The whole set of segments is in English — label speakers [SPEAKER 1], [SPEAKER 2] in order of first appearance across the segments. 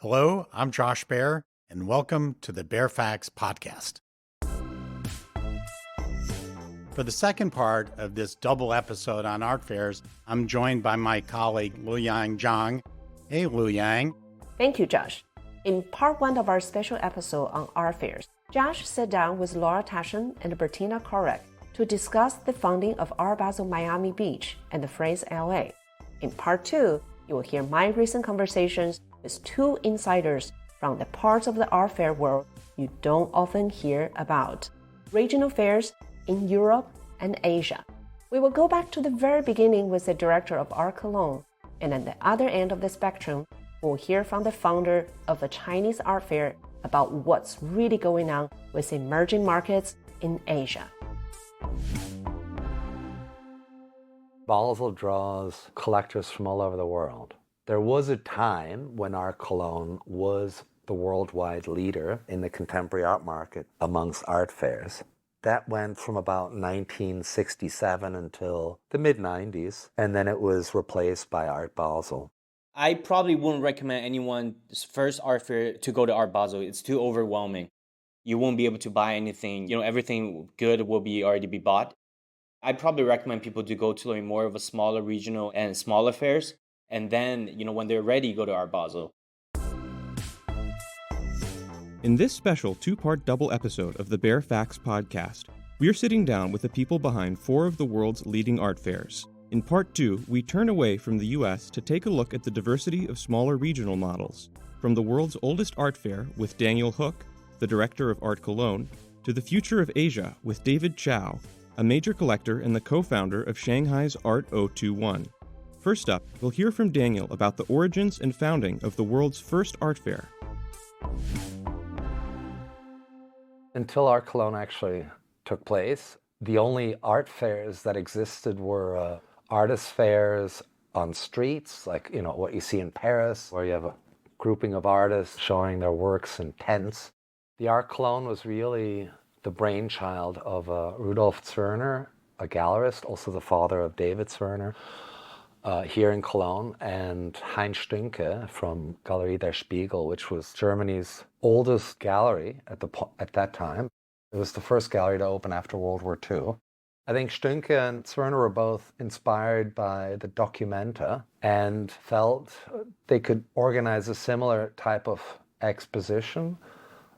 [SPEAKER 1] Hello, I'm Josh Baer, and welcome to the Baer Faxt podcast. For the second part of this double episode on art fairs, I'm joined by my colleague Luyang Jiang. Hey, Luyang.
[SPEAKER 2] Thank you, Josh. In part one of our special episode on art fairs, Josh sat down with Laura Taschen and Bertina Korek to discuss the founding of Art Basel Miami Beach and the Frieze LA. In part two, you will hear my recent conversations with two insiders from the parts of the art fair world you don't often hear about, regional fairs in Europe and Asia. We will go back to the very beginning with the director of Art Cologne, and at the other end of the spectrum, we'll hear from the founder of a Chinese art fair about what's really going on with emerging markets in Asia.
[SPEAKER 3] Basel draws collectors from all over the world. There was a time when Art Cologne was the worldwide leader in the contemporary art market amongst art fairs. That went from about 1967 until the mid-90s, and then it was replaced by Art Basel.
[SPEAKER 4] I probably wouldn't recommend anyone's first art fair to go to Art Basel. It's too overwhelming. You won't be able to buy anything. Everything good will already be bought. I'd probably recommend people to go to more of a smaller regional and smaller fairs. And then, when they're ready, go to Art Basel.
[SPEAKER 5] In this special two-part double episode of the Baer Faxt podcast, we are sitting down with the people behind four of the world's leading art fairs. In part two, we turn away from the U.S. to take a look at the diversity of smaller regional models, from the world's oldest art fair with Daniel Hook, the director of Art Cologne, to the future of Asia with David Chau, a major collector and the co-founder of Shanghai's Art 021. First up, we'll hear from Daniel about the origins and founding of the world's first art fair.
[SPEAKER 3] Until Art Cologne actually took place, the only art fairs that existed were artist fairs on streets, like what you see in Paris, where you have a grouping of artists showing their works in tents. The Art Cologne was really the brainchild of Rudolf Zwerner, a gallerist, also the father of David Zwerner, here in Cologne, and Heinz Stünke from Galerie der Spiegel, which was Germany's oldest gallery at that time. It was the first gallery to open after World War II. I think Stünke and Zwerner were both inspired by the Documenta and felt they could organize a similar type of exposition,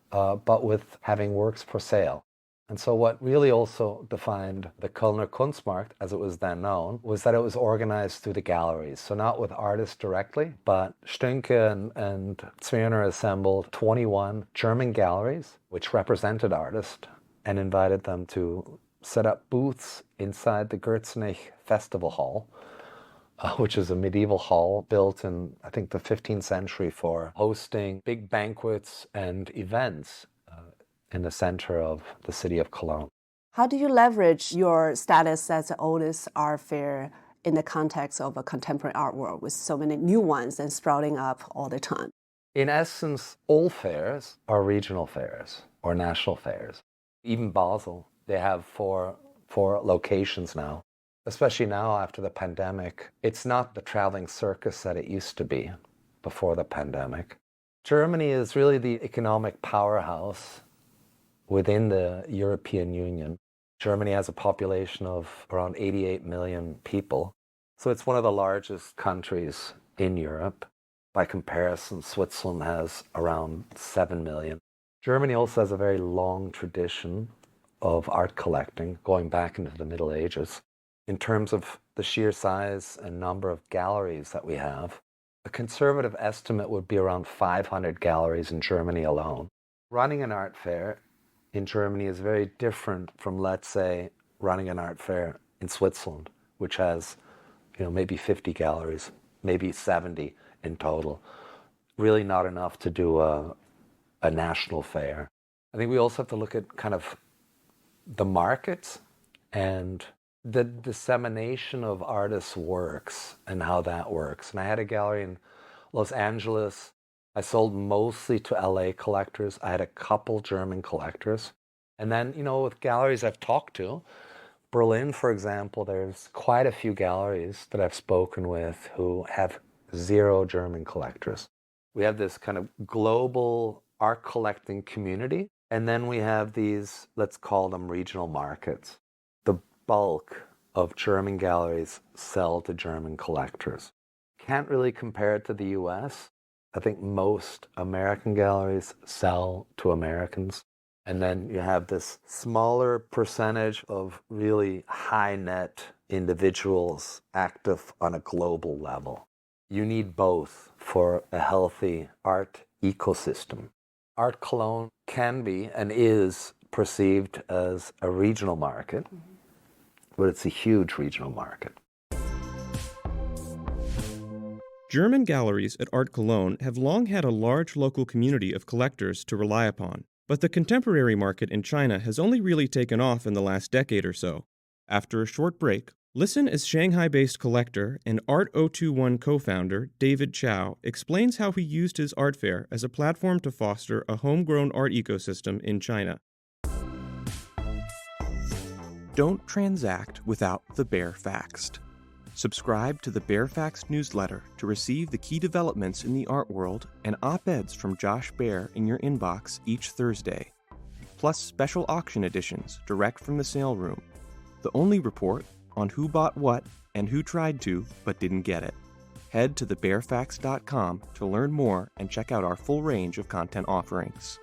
[SPEAKER 3] but with having works for sale. And so what really also defined the Kölner Kunstmarkt, as it was then known, was that it was organized through the galleries. So not with artists directly, but Stünke and Zwerner assembled 21 German galleries, which represented artists, and invited them to set up booths inside the Gürzenich Festival Hall, which is a medieval hall built in, I think, the 15th century for hosting big banquets and events in the center of the city of Cologne.
[SPEAKER 2] How do you leverage your status as the oldest art fair in the context of a contemporary art world with so many new ones and sprouting up all the time?
[SPEAKER 3] In essence, all fairs are regional fairs or national fairs. Even Basel, they have four locations now. Especially now after the pandemic, it's not the traveling circus that it used to be before the pandemic. Germany is really the economic powerhouse within the European Union. Germany has a population of around 88 million people. So it's one of the largest countries in Europe. By comparison, Switzerland has around 7 million. Germany also has a very long tradition of art collecting, going back into the Middle Ages. In terms of the sheer size and number of galleries that we have, a conservative estimate would be around 500 galleries in Germany alone. Running an art fair in Germany is very different from, let's say, running an art fair in Switzerland, which has, maybe 50 galleries, maybe 70 in total. Really not enough to do a national fair. I think we also have to look at kind of the markets and the dissemination of artists' works and how that works. And I had a gallery in Los Angeles. I sold mostly to LA collectors. I had a couple German collectors. And then, with galleries I've talked to, Berlin, for example, there's quite a few galleries that I've spoken with who have zero German collectors. We have this kind of global art collecting community, and then we have these, let's call them regional markets. The bulk of German galleries sell to German collectors. Can't really compare it to the US. I think most American galleries sell to Americans. And then you have this smaller percentage of really high net individuals active on a global level. You need both for a healthy art ecosystem. Art Cologne can be and is perceived as a regional market, but it's a huge regional market.
[SPEAKER 5] German galleries at Art Cologne have long had a large local community of collectors to rely upon, but the contemporary market in China has only really taken off in the last decade or so. After a short break, listen as Shanghai-based collector and Art 021 co-founder David Chau explains how he used his art fair as a platform to foster a homegrown art ecosystem in China. Don't transact without the Baer Faxt. Subscribe to the Baer Faxt newsletter to receive the key developments in the art world and op-eds from Josh Baer in your inbox each Thursday, plus special auction editions direct from the sale room. The only report on who bought what and who tried to but didn't get it. Head to thebaerfaxt.com to learn more and check out our full range of content offerings.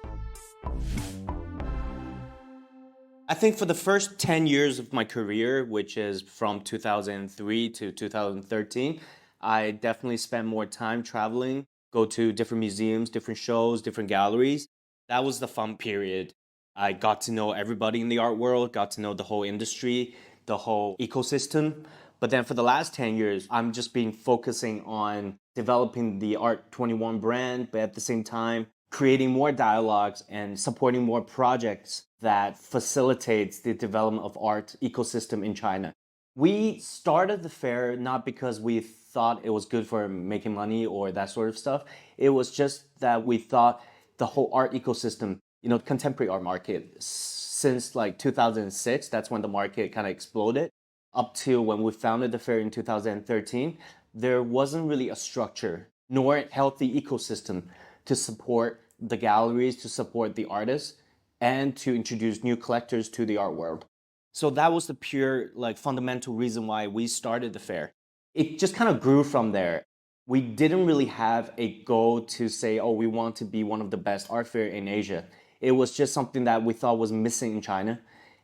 [SPEAKER 4] I think for the first 10 years of my career, which is from 2003 to 2013, I definitely spent more time traveling, go to different museums, different shows, different galleries. That was the fun period. I got to know everybody in the art world, got to know the whole industry, the whole ecosystem. But then for the last 10 years, I'm just been focusing on developing the Art 21 brand, but at the same time, creating more dialogues and supporting more projects that facilitates the development of art ecosystem in China. We started the fair not because we thought it was good for making money or that sort of stuff. It was just that we thought the whole art ecosystem, contemporary art market, since like 2006, that's when the market kind of exploded, up to when we founded the fair in 2013, there wasn't really a structure nor a healthy ecosystem to support the galleries, to support the artists, and to introduce new collectors to the art world. So that was the pure, fundamental reason why we started the fair. It just kind of grew from there. We didn't really have a goal to say, we want to be one of the best art fair in Asia. It was just something that we thought was missing in China,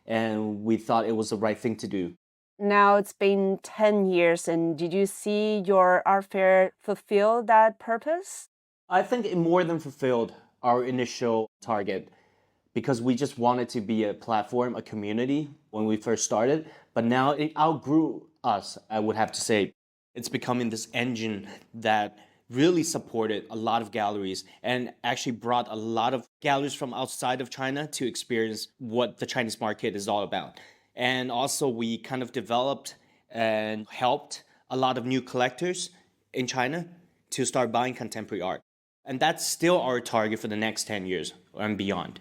[SPEAKER 4] and we thought it was the right thing to do.
[SPEAKER 2] Now it's been 10 years, and did you see your art fair fulfill that purpose?
[SPEAKER 4] I think it more than fulfilled our initial target, because we just wanted to be a platform, a community when we first started. But now it outgrew us, I would have to say. It's becoming this engine that really supported a lot of galleries and actually brought a lot of galleries from outside of China to experience what the Chinese market is all about. And also we kind of developed and helped a lot of new collectors in China to start buying contemporary art. And that's still our target for the next 10 years and beyond.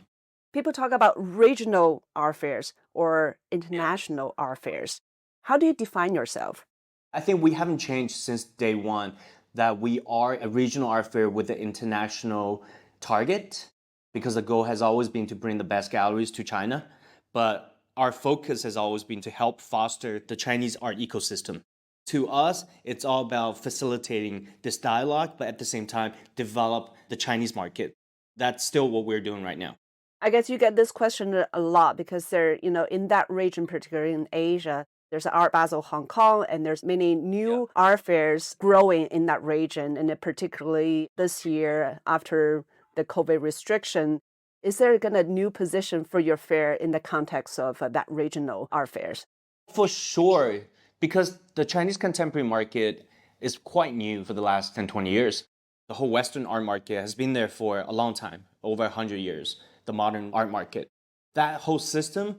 [SPEAKER 2] People talk about regional art fairs or international art fairs. How do you define yourself?
[SPEAKER 4] I think we haven't changed since day one, that we are a regional art fair with an international target, because the goal has always been to bring the best galleries to China. But our focus has always been to help foster the Chinese art ecosystem. To us, it's all about facilitating this dialogue, but at the same time, develop the Chinese market. That's still what we're doing right now.
[SPEAKER 2] I guess you get this question a lot because there, in that region, particularly in Asia, there's Art Basel Hong Kong, and there's many new art fairs growing in that region. And particularly this year, after the COVID restriction, is there a new position for your fair in the context of that regional art fairs?
[SPEAKER 4] For sure, because the Chinese contemporary market is quite new for the last 10, 20 years. The whole Western art market has been there for a long time, over 100 years, the modern art market. That whole system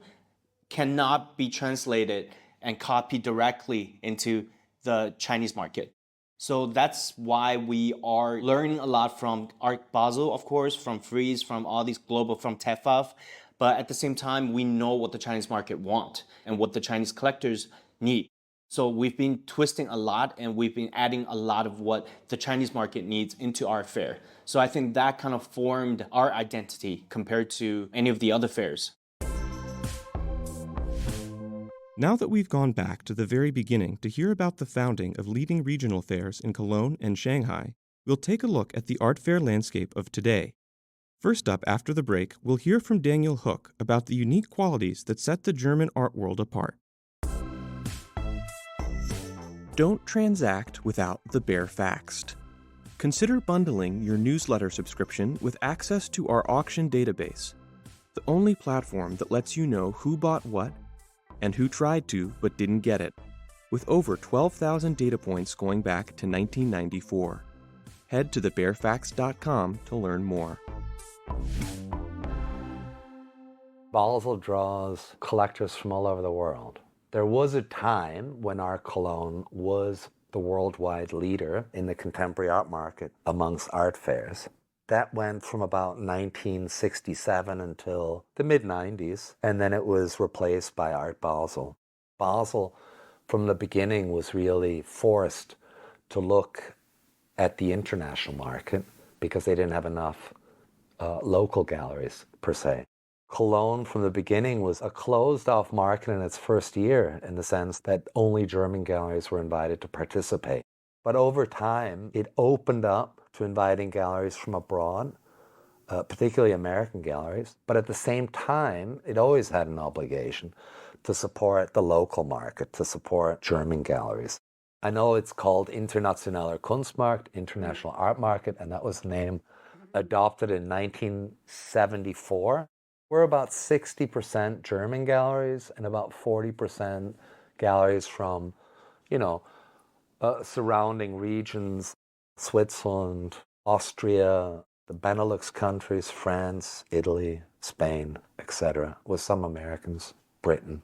[SPEAKER 4] cannot be translated and copied directly into the Chinese market. So that's why we are learning a lot from Art Basel, of course, from Frieze, from all these global, from TEFAF. But at the same time, we know what the Chinese market want and what the Chinese collectors need. So we've been twisting a lot, and we've been adding a lot of what the Chinese market needs into our fair. So I think that kind of formed our identity compared to any of the other fairs.
[SPEAKER 5] Now that we've gone back to the very beginning to hear about the founding of leading regional fairs in Cologne and Shanghai, we'll take a look at the art fair landscape of today. First up after the break, we'll hear from Daniel Hook about the unique qualities that set the German art world apart. Don't transact without the Baer Faxt. Consider bundling your newsletter subscription with access to our auction database, the only platform that lets you know who bought what and who tried to but didn't get it, with over 12,000 data points going back to 1994. Head to thebaerfaxt.com to learn more.
[SPEAKER 3] Basel draws collectors from all over the world. There was a time when Art Cologne was the worldwide leader in the contemporary art market amongst art fairs. That went from about 1967 until the mid-90s, and then it was replaced by Art Basel. Basel, from the beginning, was really forced to look at the international market because they didn't have enough local galleries, per se. Cologne, from the beginning, was a closed-off market in its first year, in the sense that only German galleries were invited to participate. But over time, it opened up to inviting galleries from abroad, particularly American galleries. But at the same time, it always had an obligation to support the local market, to support German galleries. I know it's called Internationaler Kunstmarkt, International Art Market, and that was the name adopted in 1974. We're about 60% German galleries and about 40% galleries from, surrounding regions, Switzerland, Austria, the Benelux countries, France, Italy, Spain, etc., with some Americans, Britain,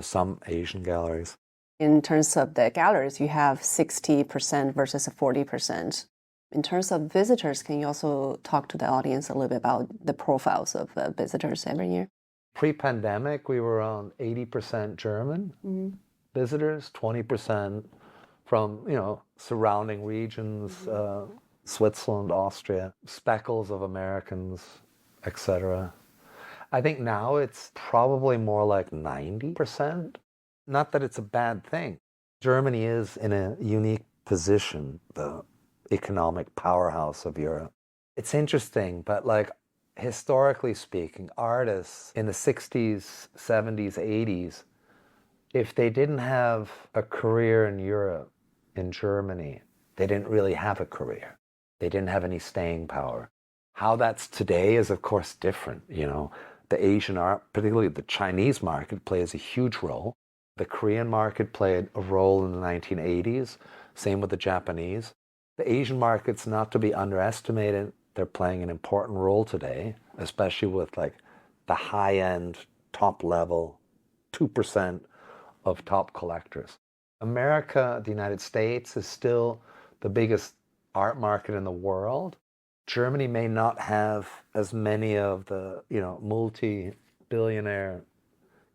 [SPEAKER 3] some Asian galleries.
[SPEAKER 2] In terms of the galleries, you have 60% versus 40%. In terms of visitors, can you also talk to the audience a little bit about the profiles of visitors every year?
[SPEAKER 3] Pre-pandemic, we were around 80% German visitors, 20% from, surrounding regions, Switzerland, Austria, speckles of Americans, etc. I think now it's probably more like 90%. Not that it's a bad thing. Germany is in a unique position, the economic powerhouse of Europe. It's interesting, but historically speaking, artists in the 60s, 70s, 80s, if they didn't have a career in Europe, in Germany, they didn't really have a career. They didn't have any staying power. How that's today is, of course, different. The Asian art, particularly the Chinese market, plays a huge role. The Korean market played a role in the 1980s. Same with the Japanese. The Asian market's not to be underestimated. They're playing an important role today, especially with the high-end, top-level, 2% of top collectors. America, the United States, is still the biggest art market in the world. Germany may not have as many of the, multi-billionaire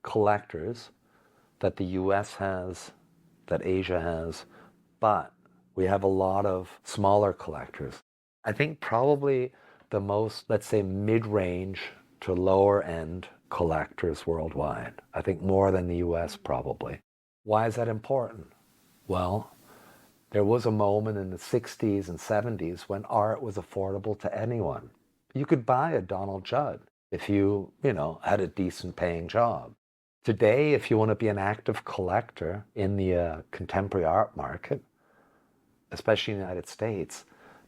[SPEAKER 3] collectors that the US has, that Asia has, but we have a lot of smaller collectors. I think probably the most, let's say, mid-range to lower-end collectors worldwide. I think more than the US probably. Why is that important? Well, there was a moment in the 60s and 70s when art was affordable to anyone. You could buy a Donald Judd if you, had a decent paying job. Today, if you want to be an active collector in the contemporary art market, especially in the United States,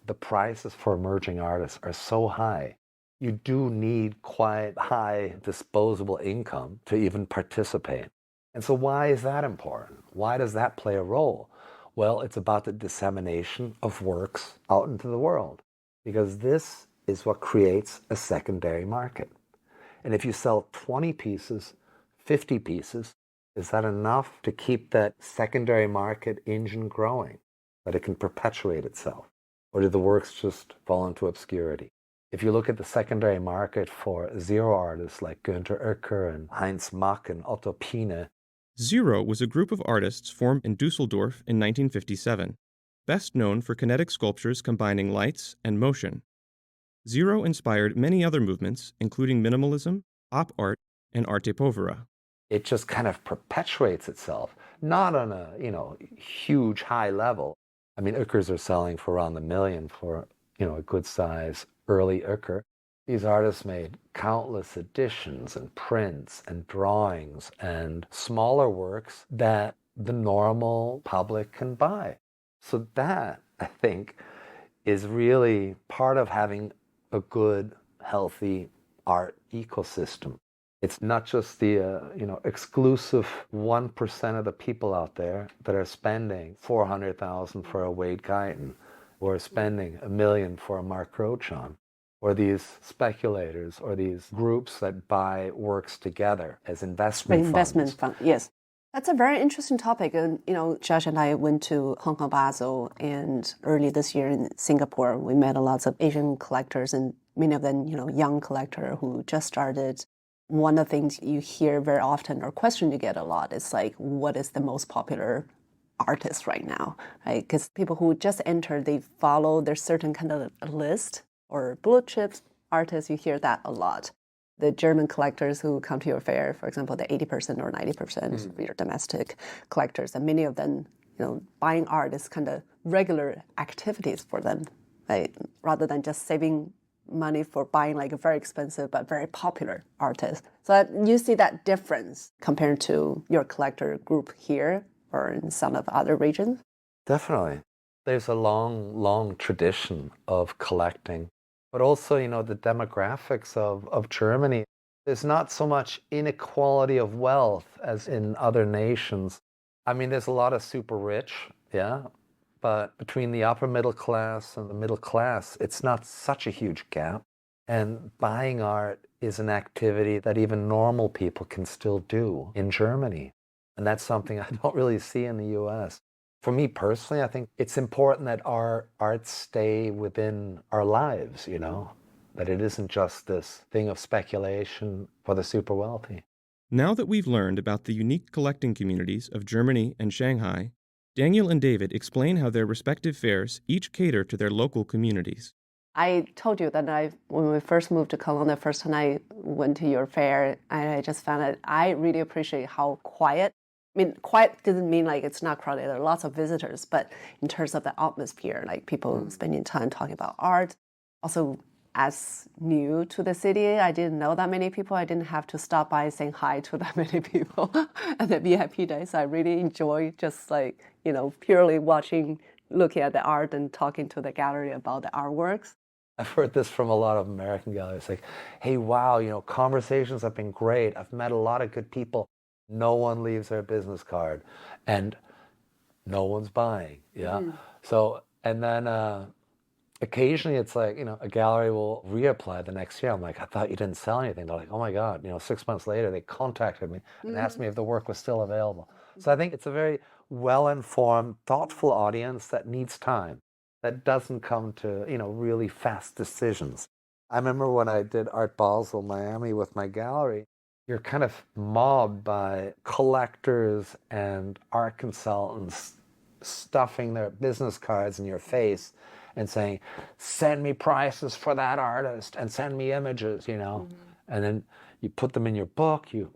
[SPEAKER 3] the prices for emerging artists are so high. You do need quite high disposable income to even participate. And so why is that important? Why does that play a role? Well, it's about the dissemination of works out into the world, because this is what creates a secondary market. And if you sell 20 pieces, 50 pieces, is that enough to keep that secondary market engine growing, that it can perpetuate itself? Or do the works just fall into obscurity? If you look at the secondary market for zero artists like Günter Uecker and Heinz Mack and Otto Pine,
[SPEAKER 5] Zero was a group of artists formed in Dusseldorf in 1957, best known for kinetic sculptures combining lights and motion. Zero inspired many other movements, including minimalism, op art, and arte povera.
[SPEAKER 3] It just kind of perpetuates itself, not on a, huge high level. I mean, Oeckers are selling for around $1 million for, a good size early Oecker. These artists made countless editions and prints and drawings and smaller works that the normal public can buy. So that, I think, is really part of having a good, healthy art ecosystem. It's not just the exclusive 1% of the people out there that are spending $400,000 for a Wade Guyton, or spending $1 million for a Mark Rochon, or these speculators, or these groups that buy works together as investment funds.
[SPEAKER 2] Yes. That's a very interesting topic. And, Josh and I went to Hong Kong Basel, and early this year in Singapore, we met lots of Asian collectors, and many of them, young collector who just started. One of the things you hear very often, or question you get a lot, is like, what is the most popular artist right now, right? Because people who just enter, they follow their certain kind of list, or blue chip artists, you hear that a lot. The German collectors who come to your fair, for example, the 80% or 90% of your domestic collectors, and many of them, buying art is kind of regular activities for them, right? Rather than just saving money for buying like a very expensive but very popular artist. So you see that difference compared to your collector group here or in some of other regions?
[SPEAKER 3] Definitely. There's a long, long tradition of collecting, but also, the demographics of Germany. There's not so much inequality of wealth as in other nations. I mean, there's a lot of super rich, yeah, but between the upper middle class and the middle class, it's not such a huge gap. And buying art is an activity that even normal people can still do in Germany. And that's something I don't really see in the US. For me personally, I think it's important that our art stay within our lives, that it isn't just this thing of speculation for the super wealthy.
[SPEAKER 5] Now that we've learned about the unique collecting communities of Germany and Shanghai, Daniel and David explain how their respective fairs each cater to their local communities.
[SPEAKER 2] I told you that when we first moved to Cologne, the first time I went to your fair, I just found that I really appreciate how quiet. I mean, quiet doesn't mean like it's not crowded. There are lots of visitors, but in terms of the atmosphere, like people spending time talking about art. Also, as new to the city, I didn't know that many people. I didn't have to stop by saying hi to that many people at the VIP days. I really enjoy just like, purely looking at the art and talking to the gallery about the artworks.
[SPEAKER 3] I've heard this from a lot of American galleries, like, hey, wow, conversations have been great. I've met a lot of good people. No one leaves their business card, and no one's buying, yeah? So, and then occasionally it's like, a gallery will reapply the next year. I'm like, I thought you didn't sell anything. They're like, oh my God, 6 months later, they contacted me and asked me if the work was still available. So I think it's a very well-informed, thoughtful audience that needs time, that doesn't come to, really fast decisions. I remember when I did Art Basel Miami with my gallery, you're kind of mobbed by collectors and art consultants stuffing their business cards in your face and saying, send me prices for that artist and send me images, And then you put them in your book, you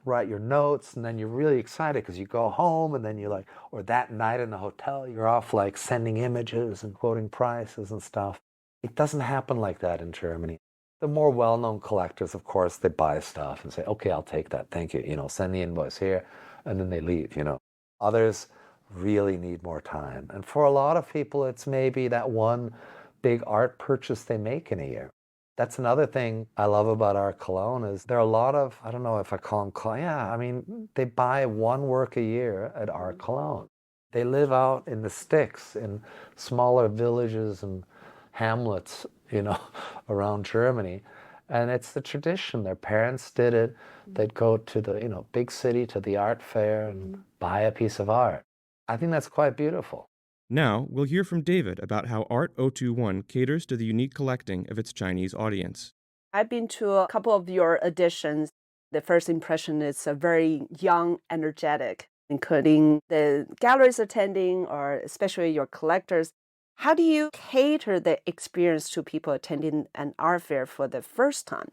[SPEAKER 3] write your notes, and then you're really excited because you go home, and then or that night in the hotel, you're off like sending images and quoting prices and stuff. It doesn't happen like that in Germany. The more well-known collectors, of course, they buy stuff and say, okay, I'll take that, thank you, send the invoice here, and then they leave, Others really need more time. And for a lot of people, it's maybe that one big art purchase they make in a year. That's another thing I love about Art Cologne is there are a lot of, I don't know if I call them, they buy one work a year at Art Cologne. They live out in the sticks, in smaller villages and hamlets, around Germany. And it's the tradition. Their parents did it. They'd go to the, big city, to the art fair and buy a piece of art. I think that's quite beautiful.
[SPEAKER 5] Now, we'll hear from David about how Art 021 caters to the unique collecting of its Chinese audience.
[SPEAKER 2] I've been to a couple of your editions. The first impression is a very young, energetic, including the galleries attending or especially your collectors. How do you cater the experience to people attending an art fair for the first time?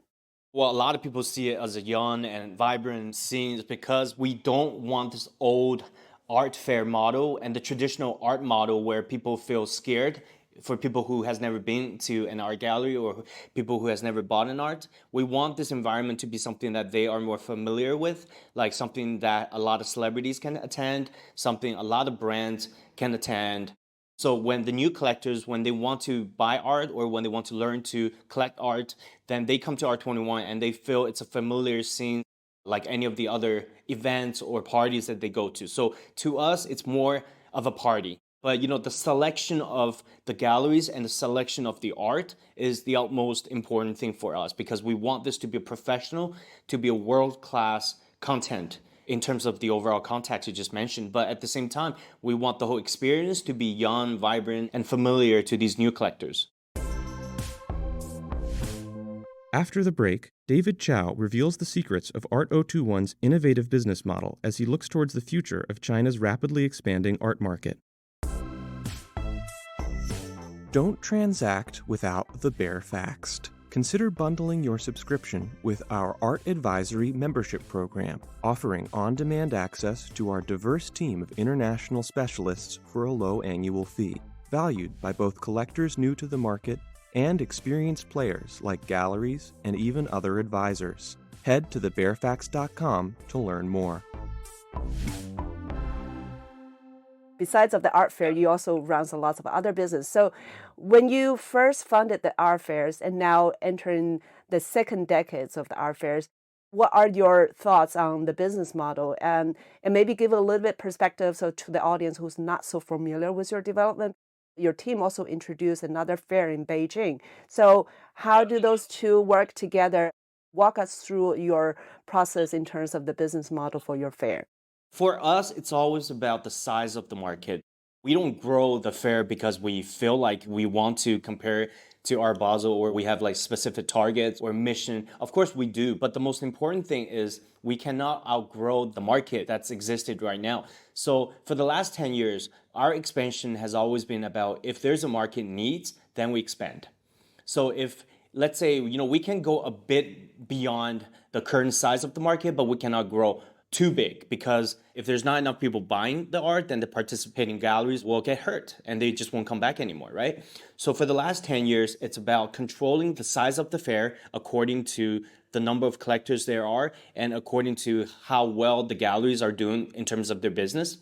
[SPEAKER 4] Well, a lot of people see it as a young and vibrant scene because we don't want this old art fair model and the traditional art model where people feel scared. For people who has never been to an art gallery or people who has never bought an art, we want this environment to be something that they are more familiar with, like something that a lot of celebrities can attend, something a lot of brands can attend. So when the new collectors, when they want to buy art or when they want to learn to collect art, then they come to Art 21 and they feel it's a familiar scene like any of the other events or parties that they go to. So to us, it's more of a party. But the selection of the galleries and the selection of the art is the utmost important thing for us because we want this to be a professional, to be a world-class content in terms of the overall context you just mentioned. But at the same time, we want the whole experience to be young, vibrant, and familiar to these new collectors.
[SPEAKER 5] After the break, David Chau reveals the secrets of Art 021's innovative business model as he looks towards the future of China's rapidly expanding art market. Don't transact without the Baer Faxt. Consider bundling your subscription with our Art Advisory membership program, offering on-demand access to our diverse team of international specialists for a low annual fee, valued by both collectors new to the market and experienced players like galleries and even other advisors. Head to thebaerfaxt.com to learn more.
[SPEAKER 2] Besides of the art fair, you also run a lot of other business. So when you first founded the art fairs and now entering the second decades of the art fairs, what are your thoughts on the business model? And maybe give a little bit perspective so to the audience who's not so familiar with your development. Your team also introduced another fair in Beijing. So how do those two work together? Walk us through your process in terms of the business model for your fair.
[SPEAKER 4] For us, it's always about the size of the market. We don't grow the fair because we feel like we want to compare to Art Basel or we have like specific targets or mission. Of course we do, but the most important thing is we cannot outgrow the market that's existed right now. So for the last 10 years, our expansion has always been about if there's a market needs, then we expand. So if, let's say, we can go a bit beyond the current size of the market, but we cannot grow too big because if there's not enough people buying the art, then the participating galleries will get hurt and they just won't come back anymore, right? So for the last 10 years, it's about controlling the size of the fair according to the number of collectors there are and according to how well the galleries are doing in terms of their business.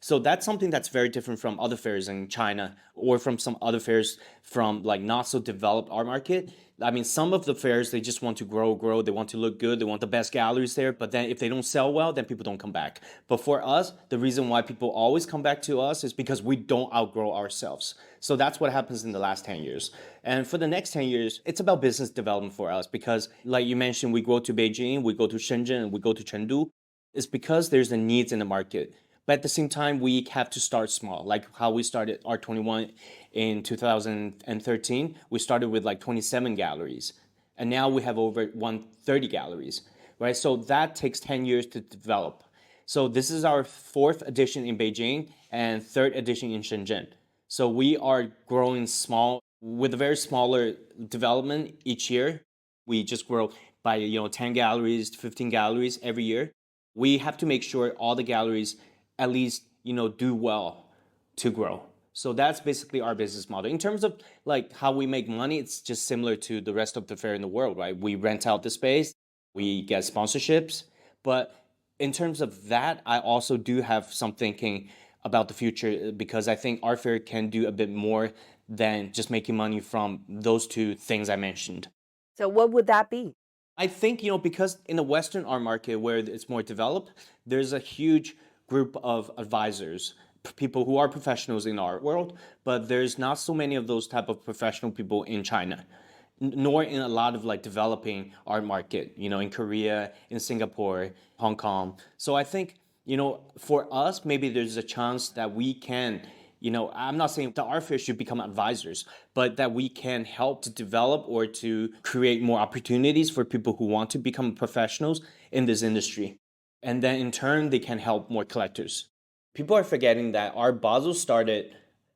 [SPEAKER 4] So that's something that's very different from other fairs in China or from some other fairs from like not so developed art market. I mean, some of the fairs, they just want to grow. They want to look good. They want the best galleries there. But then if they don't sell well, then people don't come back. But for us, the reason why people always come back to us is because we don't outgrow ourselves. So that's what happens in the last 10 years. And for the next 10 years, it's about business development for us because like you mentioned, we go to Beijing, we go to Shenzhen, and we go to Chengdu. It's because there's a needs in the market. But at the same time, we have to start small, like how we started Art 21 in 2013. We started with like 27 galleries, and now we have over 130 galleries, right? So that takes 10 years to develop. So this is our fourth edition in Beijing and third edition in Shenzhen. So we are growing small with a very smaller development each year. We just grow by 10 galleries, 15 galleries every year. We have to make sure all the galleries at least, do well to grow. So that's basically our business model. In terms of like how we make money, it's just similar to the rest of the fair in the world, right? We rent out the space, we get sponsorships. But in terms of that, I also do have some thinking about the future because I think art fair can do a bit more than just making money from those two things I mentioned.
[SPEAKER 2] So what would that be?
[SPEAKER 4] I think, because in the Western art market where it's more developed, there's a huge group of advisors, people who are professionals in our world, but there's not so many of those type of professional people in China, nor in a lot of like developing art market, in Korea, in Singapore, Hong Kong. So I think, for us, maybe there's a chance that we can I'm not saying the art fair should become advisors, but that we can help to develop or to create more opportunities for people who want to become professionals in this industry. And then in turn, they can help more collectors. People are forgetting that Art Basel started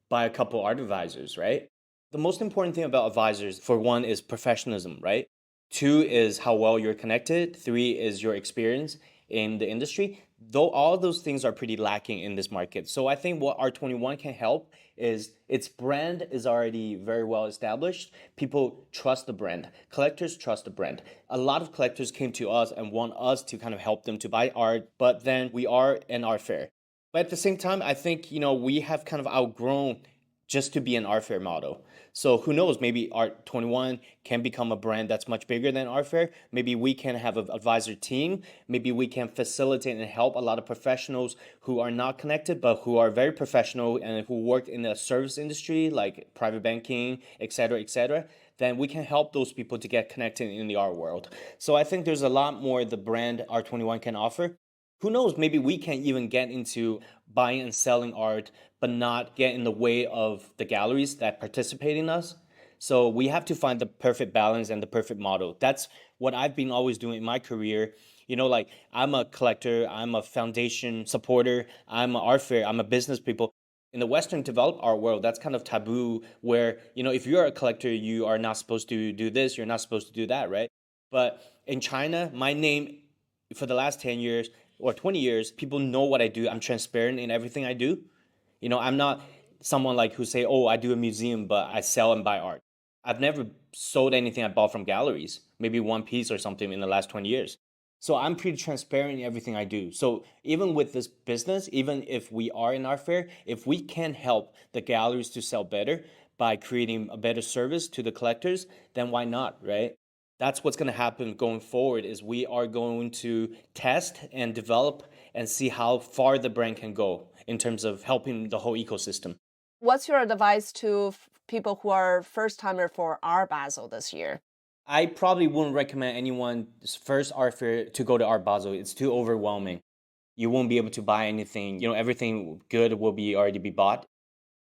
[SPEAKER 4] by a couple art advisors, right? The most important thing about advisors, for one, is professionalism, right? 2 is how well you're connected. 3 is your experience in the industry. Though all those things are pretty lacking in this market. So I think what Art21 can help is its brand is already very well established. People trust the brand. Collectors trust the brand. A lot of collectors came to us and want us to kind of help them to buy art, but then we are an art fair. But at the same time, I think, we have kind of outgrown just to be an art fair model. So who knows, maybe Art21 can become a brand that's much bigger than art fair. Maybe we can have an advisor team. Maybe we can facilitate and help a lot of professionals who are not connected, but who are very professional and who work in the service industry, like private banking, et cetera, then we can help those people to get connected in the art world. So I think there's a lot more the brand Art21 can offer. Who knows, maybe we can even get into buying and selling art, but not get in the way of the galleries that participate in us. So we have to find the perfect balance and the perfect model. That's what I've been always doing in my career. Like I'm a collector, I'm a foundation supporter, I'm an art fair, I'm a business people. In the Western developed art world, that's kind of taboo where, if you're a collector, you are not supposed to do this, you're not supposed to do that, right? But in China, my name for the last 10 years or 20 years, people know what I do. I'm transparent in everything I do. I'm not someone like who say, oh, I do a museum, but I sell and buy art. I've never sold anything I bought from galleries, maybe one piece or something in the last 20 years. So I'm pretty transparent in everything I do. So even with this business, even if we are in art fair, if we can help the galleries to sell better by creating a better service to the collectors, then why not, right? That's what's going to happen going forward is we are going to test and develop and see how far the brand can go in terms of helping the whole ecosystem.
[SPEAKER 2] What's your advice to people who are first-timer for Art Basel this year?
[SPEAKER 4] I probably wouldn't recommend anyone's first art fair to go to Art Basel. It's too overwhelming. You won't be able to buy anything. Everything good will already be bought.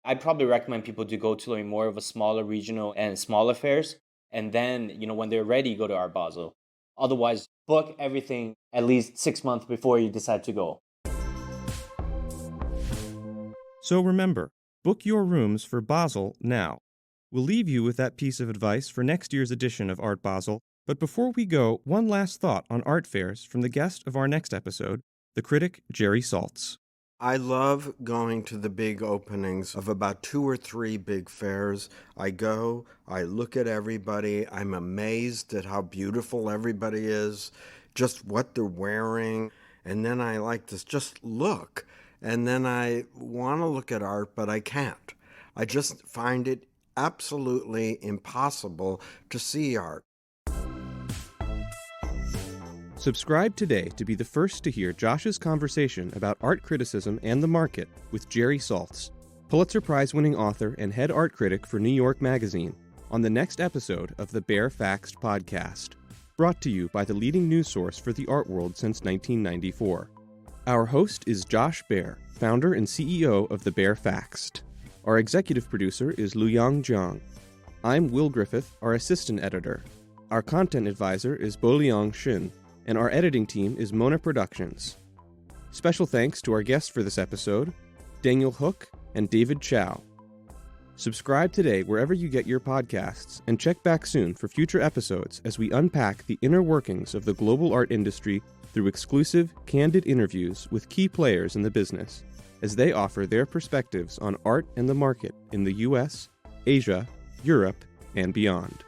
[SPEAKER 4] I'd probably recommend people to go to more of a smaller regional and smaller fairs. And then, when they're ready, go to Art Basel. Otherwise, book everything at least 6 months before you decide to go.
[SPEAKER 5] So remember, book your rooms for Basel now. We'll leave you with that piece of advice for next year's edition of Art Basel. But before we go, one last thought on art fairs from the guest of our next episode, the critic Jerry Saltz.
[SPEAKER 6] I love going to the big openings of about 2 or 3 big fairs. I go, I look at everybody, I'm amazed at how beautiful everybody is, just what they're wearing, and then I like to just look, and then I want to look at art, but I can't. I just find it absolutely impossible to see art.
[SPEAKER 5] Subscribe today to be the first to hear Josh's conversation about art criticism and the market with Jerry Saltz, Pulitzer Prize-winning author and head art critic for New York Magazine, on the next episode of the Baer Faxt podcast, brought to you by the leading news source for the art world since 1994. Our host is Josh Baer, founder and CEO of the Baer Faxt. Our executive producer is Luyang Jiang. I'm Will Griffith, our assistant editor. Our content advisor is Bo-Liang Shin, and our editing team is Mona Productions. Special thanks to our guests for this episode, Daniel Hook and David Chau. Subscribe today wherever you get your podcasts, and check back soon for future episodes as we unpack the inner workings of the global art industry through exclusive, candid interviews with key players in the business, as they offer their perspectives on art and the market in the US, Asia, Europe, and beyond.